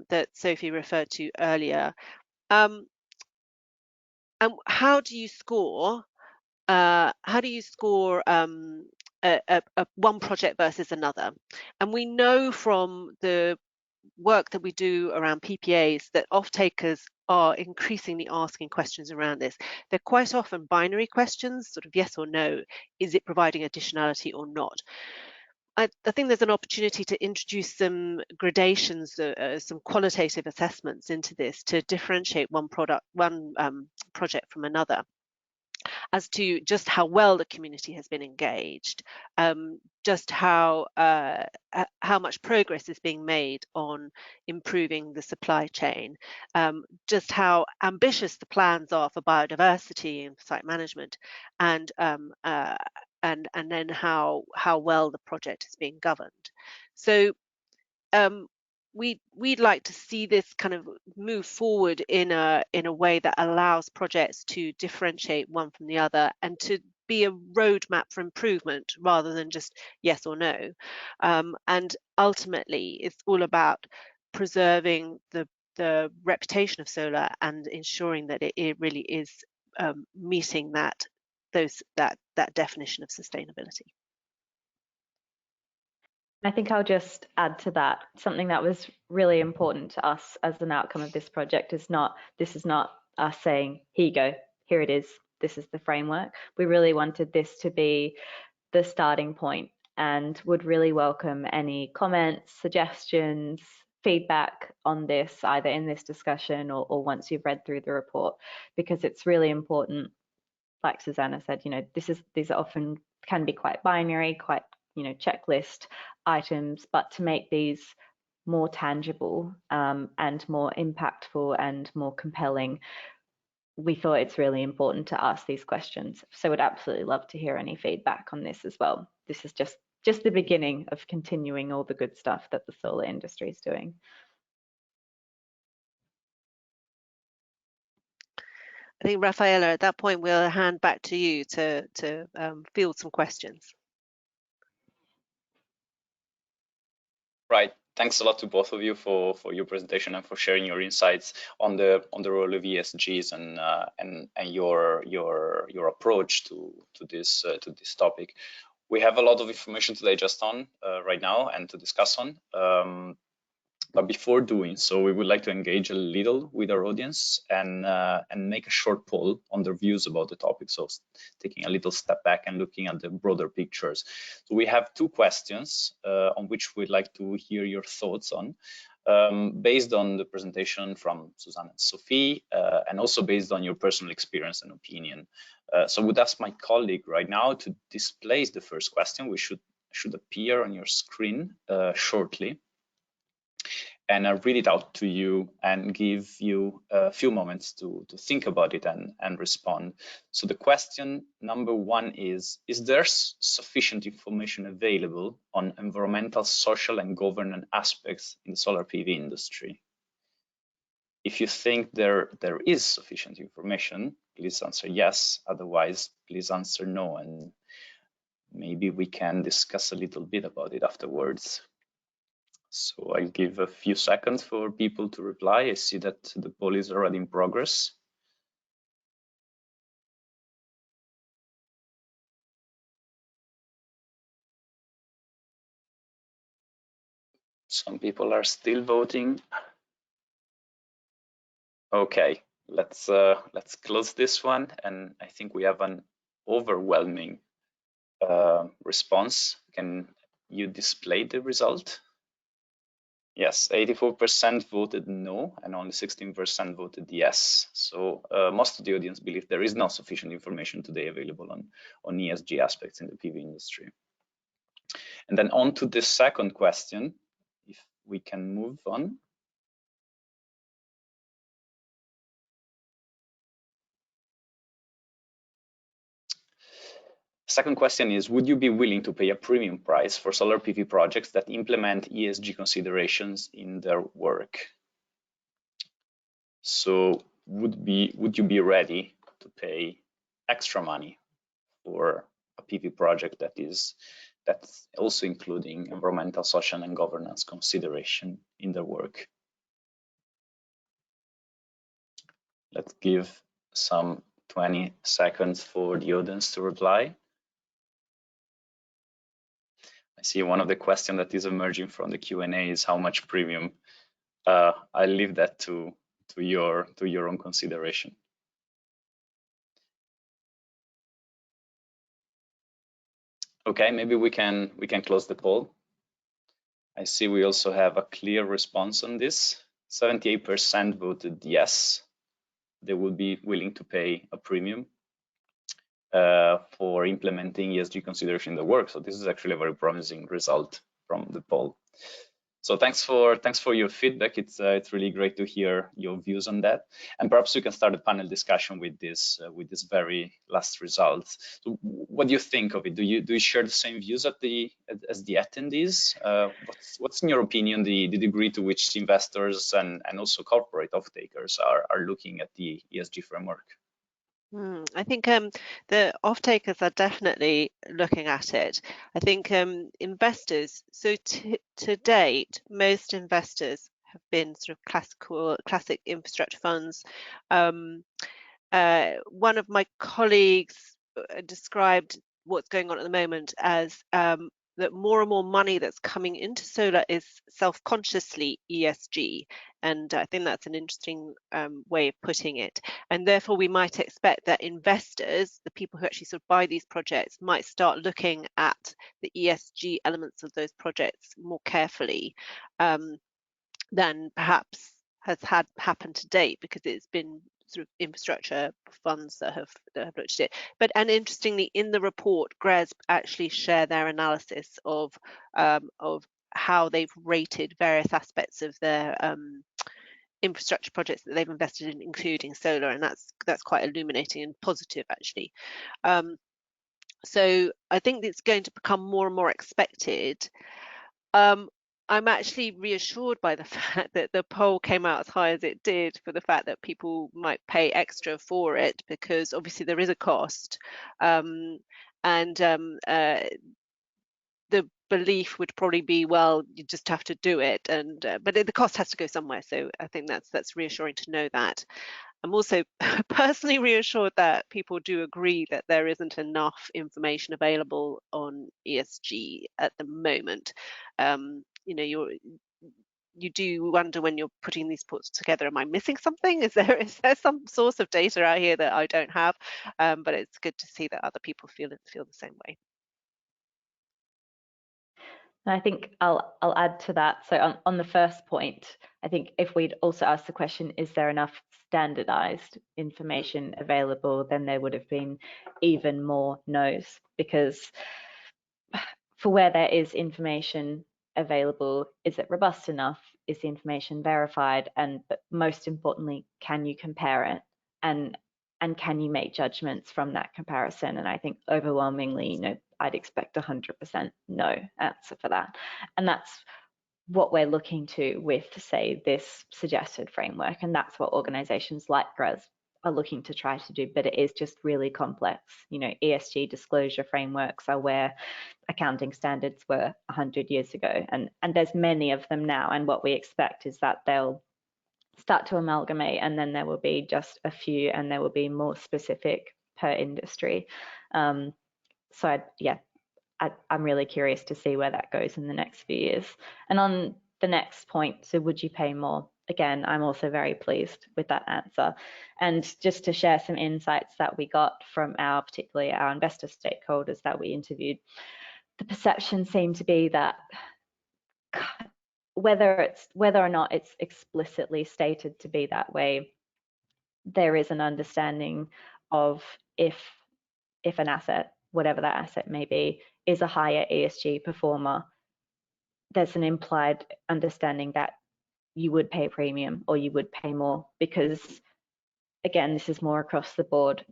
that Sophie referred to earlier. And how do you score? How do you score one project versus another? And we know from the work that we do around PPAs that off-takers are increasingly asking questions around this. They're quite often binary questions, sort of yes or no. Is it providing additionality or not? I think there's an opportunity to introduce some gradations, some qualitative assessments into this to differentiate one project from another, as to just how well the community has been engaged, just how much progress is being made on improving the supply chain, just how ambitious the plans are for biodiversity and site management, and then how well the project is being governed. So we'd like to see this kind of move forward in a way that allows projects to differentiate one from the other and to be a roadmap for improvement rather than just yes or no. And ultimately, it's all about preserving the reputation of solar and ensuring that it really is meeting that definition of sustainability. I think I'll just add to that, something that was really important to us as an outcome of this project is this is not us saying, here you go, here it is, this is the framework. We really wanted this to be the starting point and would really welcome any comments, suggestions, feedback on this, either in this discussion or once you've read through the report, because it's really important, like Susanna said, these are often can be quite binary, quite checklist items, but to make these more tangible and more impactful and more compelling, we thought it's really important to ask these questions. So we'd absolutely love to hear any feedback on this as well. This is just the beginning of continuing all the good stuff that the solar industry is doing. I think, Rafaela, at that point, we'll hand back to you to field some questions. Right. Thanks a lot to both of you for your presentation and for sharing your insights on the role of ESGs and your approach to this topic. We have a lot of information to digest on right now and to discuss on. But before doing so, we would like to engage a little with our audience and make a short poll on their views about the topic. So taking a little step back and looking at the broader pictures. So we have two questions on which we'd like to hear your thoughts on, based on the presentation from Susanna and Sophie, and also based on your personal experience and opinion. So I would ask my colleague right now to display the first question, which should appear on your screen shortly. And I'll read it out to you and give you a few moments to think about it and respond. So the question number one is there sufficient information available on environmental, social, and governance aspects in the solar PV industry? If you think there is sufficient information, please answer yes. Otherwise, please answer no. And maybe we can discuss a little bit about it afterwards. So I'll give a few seconds for people to reply. I see that the poll is already in progress. Some people are still voting. Okay, let's close this one. And I think we have an overwhelming response. Can you display the result? Yes, 84% voted no, and only 16% voted yes. So most of the audience believe there is not sufficient information today available on ESG aspects in the PV industry. And then on to the second question, if we can move on. second question is, would you be willing to pay a premium price for solar PV projects that implement ESG considerations in their work? So would you be ready to pay extra money for a PV project that's also including environmental, social, and governance consideration in their work? Let's give some 20 seconds for the audience to reply. I see one of the questions that is emerging from the Q&A is how much premium. I leave that to your own consideration. Okay, maybe we can close the poll. I see we also have a clear response on this. 78% voted yes, they would be willing to pay a premium for implementing ESG consideration in the work. So this is actually a very promising result from the poll. So thanks for your feedback. It's really great to hear your views on that. And perhaps we can start a panel discussion with this very last result. So what do you think of it? Do you share the same views as the attendees? What's in your opinion the degree to which investors and also corporate off-takers are looking at the ESG framework? I think the off-takers are definitely looking at it. I think investors, so to date, most investors have been sort of classic infrastructure funds. One of my colleagues described what's going on at the moment as that more and more money that's coming into solar is self-consciously ESG. And I think that's an interesting way of putting it. And therefore, we might expect that investors, the people who actually sort of buy these projects, might start looking at the ESG elements of those projects more carefully than perhaps has happened to date, because it's been sort of infrastructure funds that have looked at it. But and interestingly, in the report, GRESB actually share their analysis of how they've rated various aspects of their infrastructure projects that they've invested in, including solar, and that's quite illuminating and positive actually. So I think it's going to become more and more expected. I'm actually reassured by the fact that the poll came out as high as it did, for the fact that people might pay extra for it, because obviously there is a cost, and the belief would probably be, well, you just have to do it, and but the cost has to go somewhere. So I think that's reassuring to know that. I'm also personally reassured that people do agree that there isn't enough information available on ESG at the moment. You know, you do wonder when you're putting these reports together, am I missing something? Is there some source of data out here that I don't have? But it's good to see that other people feel the same way. I think I'll add to that. So on the first point, I think if we'd also asked the question, is there enough standardized information available, then there would have been even more no's, because for where there is information available, is it robust enough? Is the information verified? But most importantly, can you compare it? And can you make judgments from that comparison? And I think overwhelmingly, you know, I'd expect 100% no answer for that. And that's what we're looking to with, say, this suggested framework. And that's what organizations like GRESB are looking to try to do, but it is just really complex. You know, ESG disclosure frameworks are where accounting standards were 100 years ago, and there's many of them now. And what we expect is that they'll start to amalgamate, and then there will be just a few, and there will be more specific per industry. So I'm really curious to see where that goes in the next few years. And on the next point, so would you pay more? Again, I'm also very pleased with that answer. And just to share some insights that we got from particularly our investor stakeholders that we interviewed, the perception seemed to be that whether or not it's explicitly stated to be that way, there is an understanding of if an asset, whatever that asset may be, is a higher ESG performer, there's an implied understanding that you would pay a premium or you would pay more, because again, this is more across the board.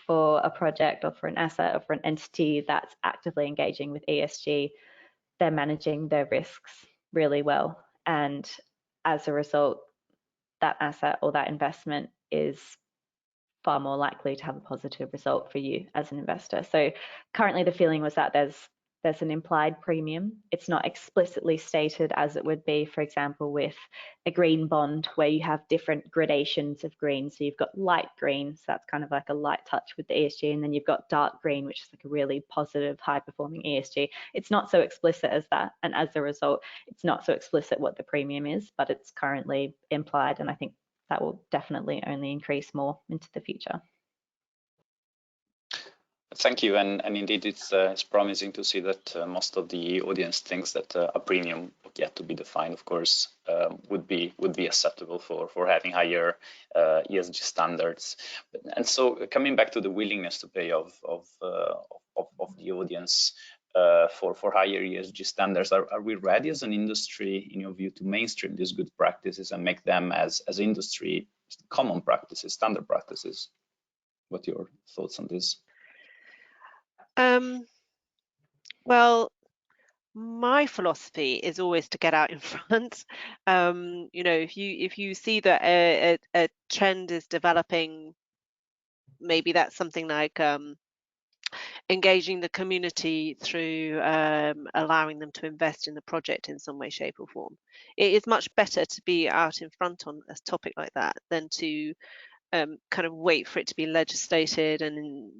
for a project or for an asset or for an entity that's actively engaging with ESG, they're managing their risks really well. And as a result, that asset or that investment is far more likely to have a positive result for you as an investor. So currently the feeling was that there's an implied premium. It's not explicitly stated as it would be, for example, with a green bond where you have different gradations of green. So you've got light green, so that's kind of like a light touch with the ESG, and then you've got dark green, which is like a really positive, high-performing ESG. It's not so explicit as that, and as a result, it's not so explicit what the premium is, but it's currently implied, and I think that will definitely only increase more into the future. Thank you, and indeed it's promising to see that most of the audience thinks that a premium yet to be defined, of course, would be acceptable for having higher ESG standards. And so coming back to the willingness to pay of the audience for higher ESG standards, are we ready as an industry, in your view, to mainstream these good practices and make them as industry common practices, standard practices? What are your thoughts on this? Well, my philosophy is always to get out in front. You know, if you see that a trend is developing, maybe that's something like engaging the community through allowing them to invest in the project in some way, shape, or form. It is much better to be out in front on a topic like that than to kind of wait for it to be legislated and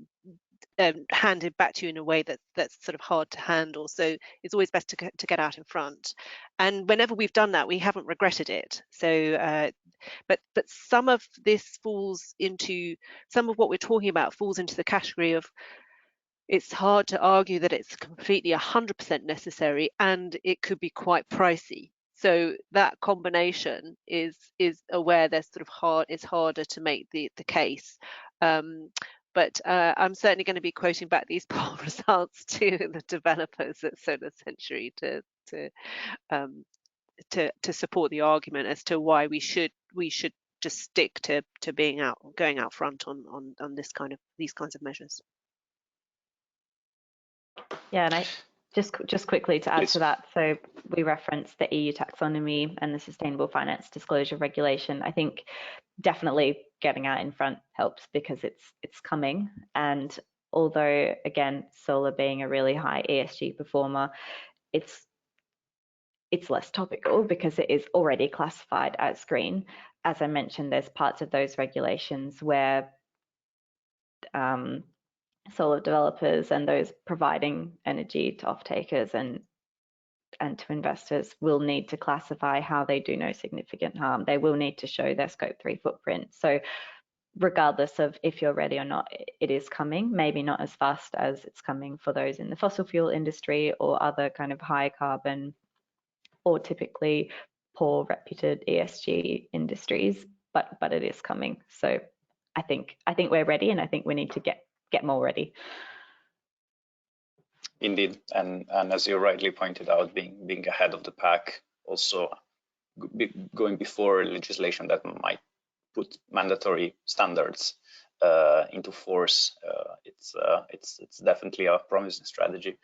handed back to you in a way that's sort of hard to handle. So it's always best to get out in front. And whenever we've done that, we haven't regretted it. So, but some of this falls into, some of what we're talking about falls into the category of, it's hard to argue that it's completely 100% necessary, and it could be quite pricey. So that combination is where there's sort of it's harder to make the case. But I'm certainly going to be quoting back these poll results to the developers at Solarcentury to support the argument as to why we should just stick to going out front on these kinds of measures. Yeah, and I just quickly to add to that, so we referenced the EU taxonomy and the Sustainable Finance Disclosure Regulation. I think definitely getting out in front helps because it's coming. And although, again, solar being a really high ESG performer, it's less topical because it is already classified as green. As I mentioned, there's parts of those regulations where solar developers and those providing energy to off-takers and to investors will need to classify how they do no significant harm. They will need to show their Scope 3 footprint. So regardless of if you're ready or not, it is coming, maybe not as fast as it's coming for those in the fossil fuel industry or other kind of high carbon or typically poor reputed ESG industries, but it is coming. So I think we're ready, and I think we need to get more ready. Indeed, and as you rightly pointed out, being ahead of the pack, also going before legislation that might put mandatory standards into force, it's definitely a promising strategy.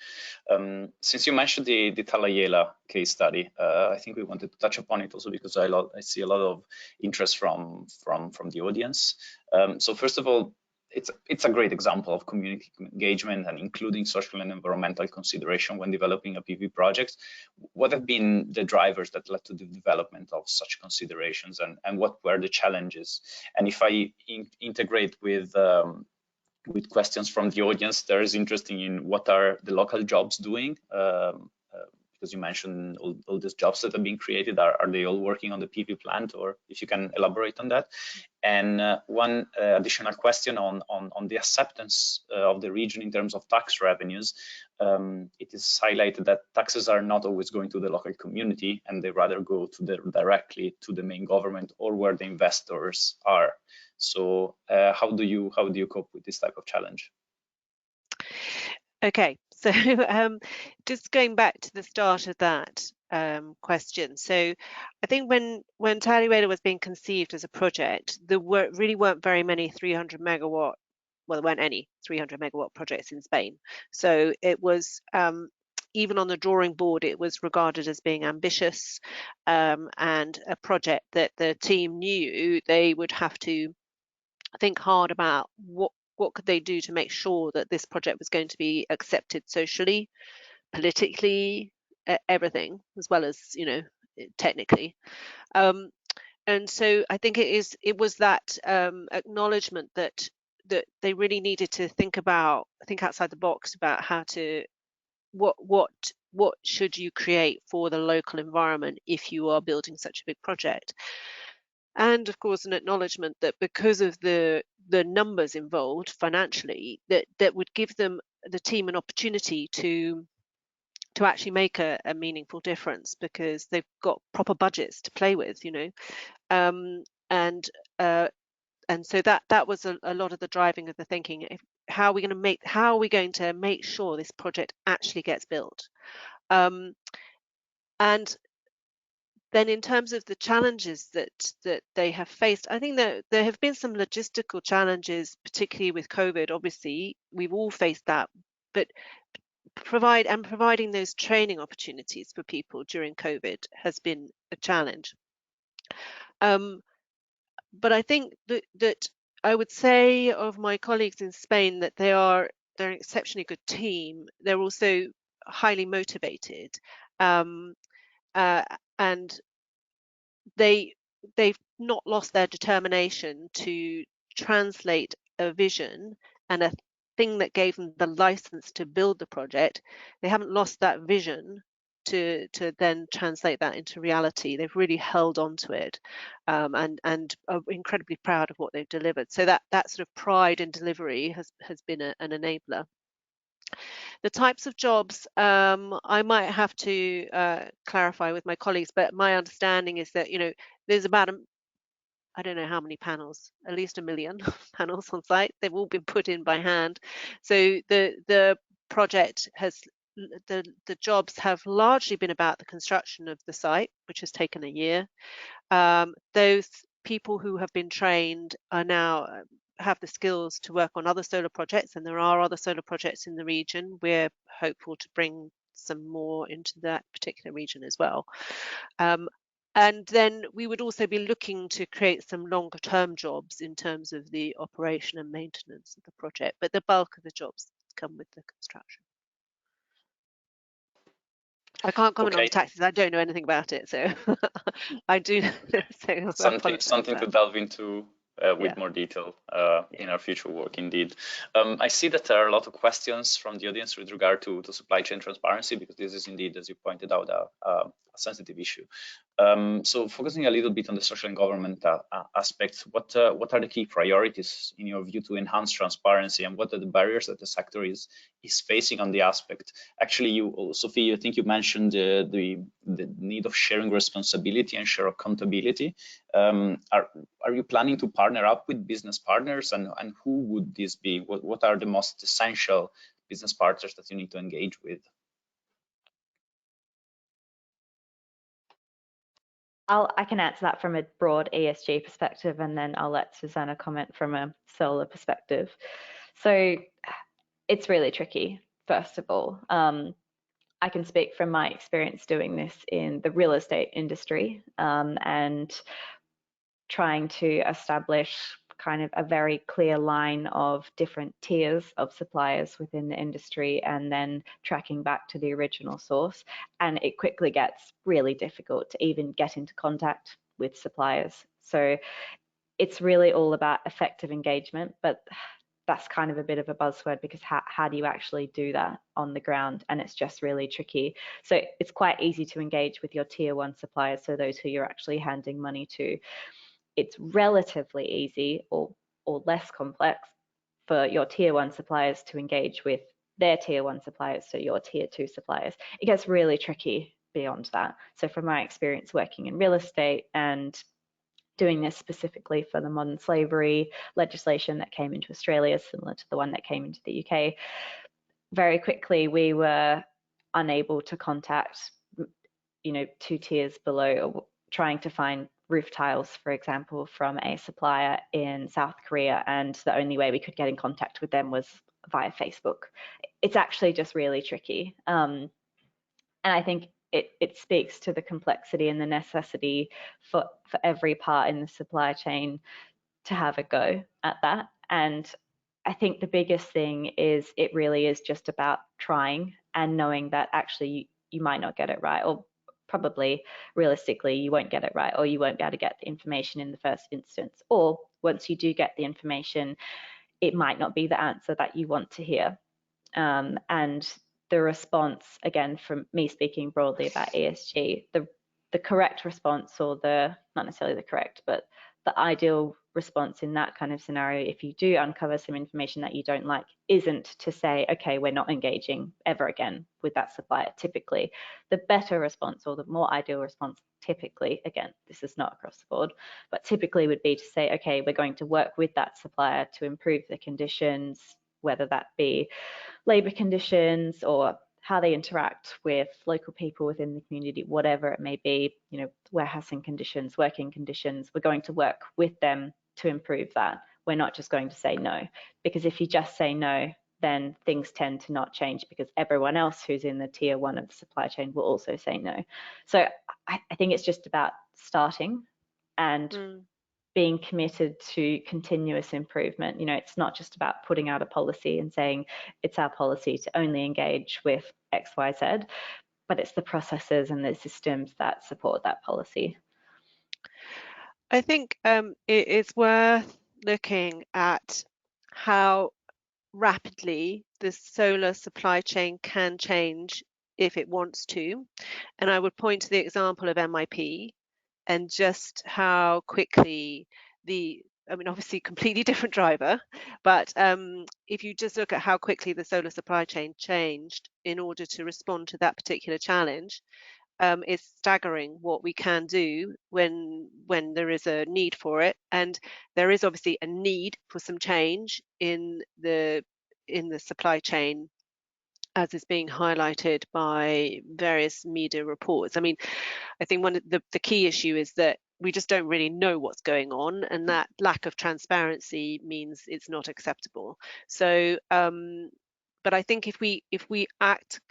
Since you mentioned the Talayela case study, I think we wanted to touch upon it also because I see a lot of interest from the audience. So first of all, it's a great example of community engagement and including social and environmental consideration when developing a PV project. What have been the drivers that led to the development of such considerations, and what were the challenges? And if I integrate with questions from the audience, there is interesting in what are the local jobs doing, because you mentioned all these jobs that have been created. Are they all working on the PV plant, or if you can elaborate on that? And one additional question on the acceptance of the region in terms of tax revenues. It is highlighted that taxes are not always going to the local community, and they rather go directly to the main government or where the investors are. So how do you cope with this type of challenge? Okay, so just going back to the start of that question. So I think when TeraWatt was being conceived as a project, there really weren't very many 300 megawatt well, there weren't any 300 megawatt projects in Spain. So it was, even on the drawing board, it was regarded as being ambitious, and a project that the team knew they would have to think hard about what could they do to make sure that this project was going to be accepted socially, politically, everything, as well as, you know, technically. And so I think it was that acknowledgement that they really needed to think outside the box about how to what should you create for the local environment if you are building such a big project. And of course, an acknowledgement that because of the numbers involved financially, that would give them, the team, an opportunity to actually make a meaningful difference, because they've got proper budgets to play with, you know. And so that was a lot of the driving of the thinking. How are we going to make sure this project actually gets built? And then in terms of the challenges that they have faced, I think that there have been some logistical challenges, particularly with COVID. Obviously, we've all faced that, but providing those training opportunities for people during COVID has been a challenge. But I think that I would say of my colleagues in Spain that they're an exceptionally good team. They're also highly motivated, and they've not lost their determination to translate a vision and a thing that gave them the license to build the project. They haven't lost that vision to then translate that into reality. They've really held on to it, and are incredibly proud of what they've delivered. So that sort of pride in delivery has been an enabler. The types of jobs, I might have to clarify with my colleagues, but my understanding is that, you know, there's about I don't know how many panels, at least 1 million panels on site. They've all been put in by hand. So the project has, the jobs have largely been about the construction of the site, which has taken a year. Those people who have been trained are now have the skills to work on other solar projects, and there are other solar projects in the region. We're hopeful to bring some more into that particular region as well. And then we would also be looking to create some longer term jobs in terms of the operation and maintenance of the project, but the bulk of the jobs come with the construction. I can't comment on the taxes. I don't know anything about it, so I do. So something to delve into with more detail in our future work, indeed. I see that there are a lot of questions from the audience with regard to supply chain transparency, because this is indeed, as you pointed out, a sensitive issue. So focusing a little bit on the social and government aspects, what are the key priorities in your view to enhance transparency, and what are the barriers that the sector is facing on the aspect? Actually, Sophie, I think you mentioned the need of sharing responsibility and share accountability. Are you planning to partner up with business partners, and who would this be? What are the most essential business partners that you need to engage with? I can answer that from a broad ESG perspective, and then I'll let Susanna comment from a solar perspective. So it's really tricky, first of all. I can speak from my experience doing this in the real estate industry, and trying to establish kind of a very clear line of different tiers of suppliers within the industry, and then tracking back to the original source. And it quickly gets really difficult to even get into contact with suppliers. So it's really all about effective engagement, but that's kind of a bit of a buzzword, because how do you actually do that on the ground? And it's just really tricky. So it's quite easy to engage with your tier 1 suppliers, so those who you're actually handing money to. It's relatively easy or less complex for your tier 1 suppliers to engage with their tier 1 suppliers, so your tier 2 suppliers. It gets really tricky beyond that. So from my experience working in real estate and doing this specifically for the modern slavery legislation that came into Australia, similar to the one that came into the UK, very quickly we were unable to contact, 2 tiers below, trying to find roof tiles, for example, from a supplier in South Korea, and the only way we could get in contact with them was via Facebook. It's actually just really tricky. And I think it speaks to the complexity and the necessity for every part in the supply chain to have a go at that. And I think the biggest thing is it really is just about trying and knowing that actually you might not get it right, or probably realistically you won't get it right, or you won't be able to get the information in the first instance, or once you do get the information, it might not be the answer that you want to hear. And the response, again, from me speaking broadly about ESG, the correct response, or the, not necessarily the correct, but the ideal response in that kind of scenario, if you do uncover some information that you don't like, isn't to say, okay, we're not engaging ever again with that supplier. Typically, the better response, or the more ideal response, typically, again, this is not across the board, but typically would be to say, okay, we're going to work with that supplier to improve the conditions, whether that be labor conditions or how they interact with local people within the community, whatever it may be, you know, warehousing conditions, working conditions. We're going to work with them to improve that. We're not just going to say no, because if you just say no, then things tend to not change, because everyone else who's in the tier one of the supply chain will also say no. So I think it's just about starting and being committed to continuous improvement. You know, it's not just about putting out a policy and saying it's our policy to only engage with X, Y, Z, but it's the processes and the systems that support that policy. I think it's worth looking at how rapidly the solar supply chain can change if it wants to. And I would point to the example of MIP, and just how quickly obviously completely different driver, but if you just look at how quickly the solar supply chain changed in order to respond to that particular challenge, it's staggering what we can do when there is a need for it. And there is obviously a need for some change in the supply chain, as is being highlighted by various media reports. I mean, I think one of the key issue is that we just don't really know what's going on, and that lack of transparency means it's not acceptable. So, but I think if we act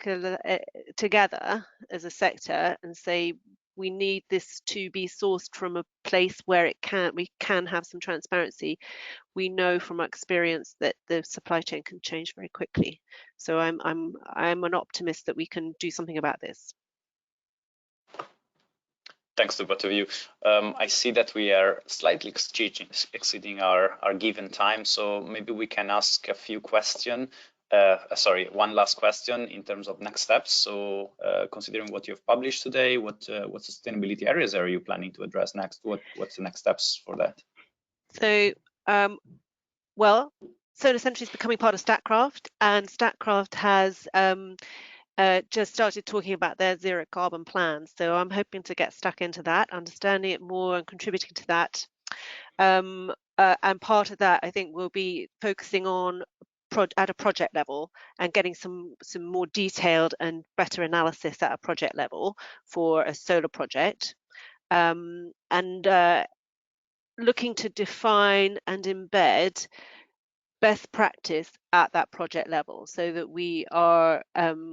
together as a sector and say we need this to be sourced from a place where we can have some transparency, we know from experience that the supply chain can change very quickly. So I'm an optimist that we can do something about this. Thanks to both of you. I see that we are slightly exceeding our given time, so maybe we can ask a few questions. One last question in terms of next steps. So, considering what you've published today, what sustainability areas are you planning to address next? What's the next steps for that? So, well, Solarcentury is becoming part of Statkraft, and Statkraft has just started talking about their zero carbon plans. So I'm hoping to get stuck into that, understanding it more and contributing to that. And part of that, I think, will be focusing on at a project level and getting some more detailed and better analysis at a project level for a solar project, and looking to define and embed best practice at that project level, so that we are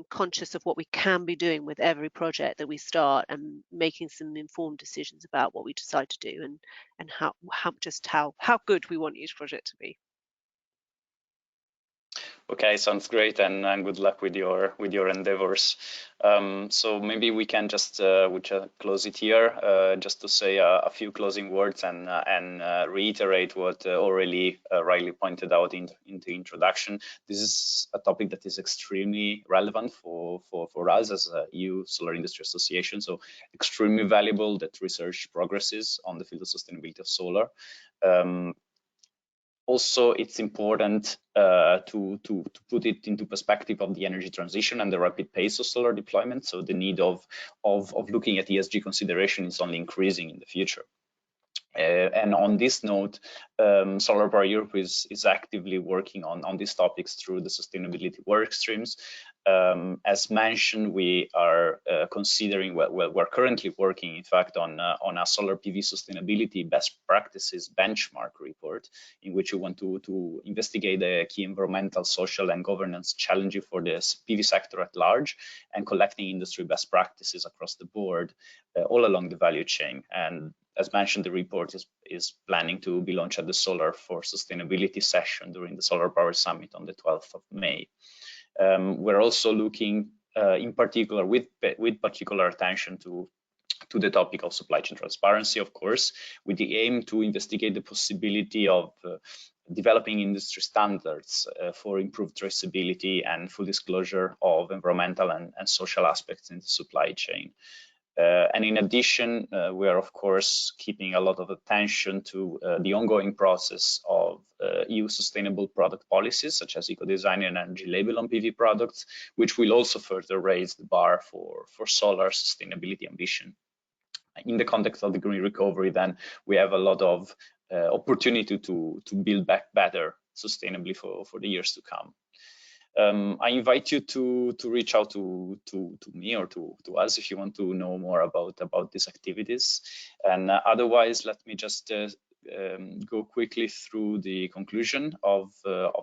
conscious of what we can be doing with every project that we start, and making some informed decisions about what we decide to do, and how good we want each project to be. Okay, sounds great, and good luck with your endeavors. So maybe we can just close it here, just to say a few closing words and reiterate what Aurélie rightly pointed out in the introduction. This is a topic that is extremely relevant for us as a EU Solar Industry Association. So extremely valuable that research progresses on the field of sustainability of solar. Also, it's important to put it into perspective of the energy transition and the rapid pace of solar deployment. So the need of looking at ESG consideration is only increasing in the future. And on this note, Solar Power Europe is actively working on these topics through the sustainability work streams. As mentioned, we are considering, we're currently working, in fact, on a solar PV sustainability best practices benchmark report, in which we want to investigate the key environmental, social, and governance challenges for the PV sector at large, and collecting industry best practices across the board, all along the value chain. And as mentioned, the report is planning to be launched at the Solar for Sustainability session during the Solar Power Summit on the 12th of May. We're also looking in particular with particular attention to the topic of supply chain transparency, of course, with the aim to investigate the possibility of developing industry standards for improved traceability and full disclosure of environmental and social aspects in the supply chain. And in addition, we are, of course, keeping a lot of attention to the ongoing process of EU sustainable product policies, such as eco-design and energy label on PV products, which will also further raise the bar for solar sustainability ambition. In the context of the green recovery, then, we have a lot of opportunity to build back better sustainably for the years to come. I invite you to reach out to me or to us if you want to know more about these activities. And otherwise, let me just go quickly through the conclusion of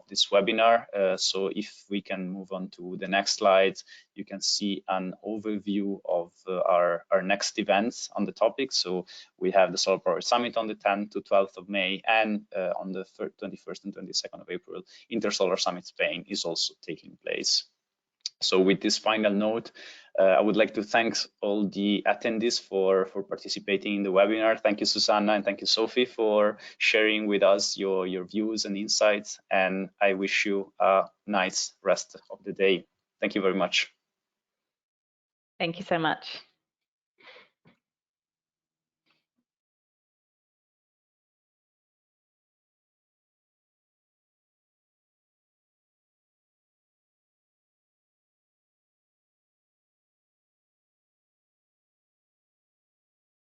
this webinar. So if we can move on to the next slide, you can see an overview of our next events on the topic. So we have the Solar Power Summit on the 10th to 12th of May, and on the 21st and 22nd of April, Intersolar Summit Spain is also taking place. So with this final note, I would like to thank all the attendees for participating in the webinar. Thank you, Susanna, and thank you, Sophie, for sharing with us your views and insights. And I wish you a nice rest of the day. Thank you very much. Thank you so much.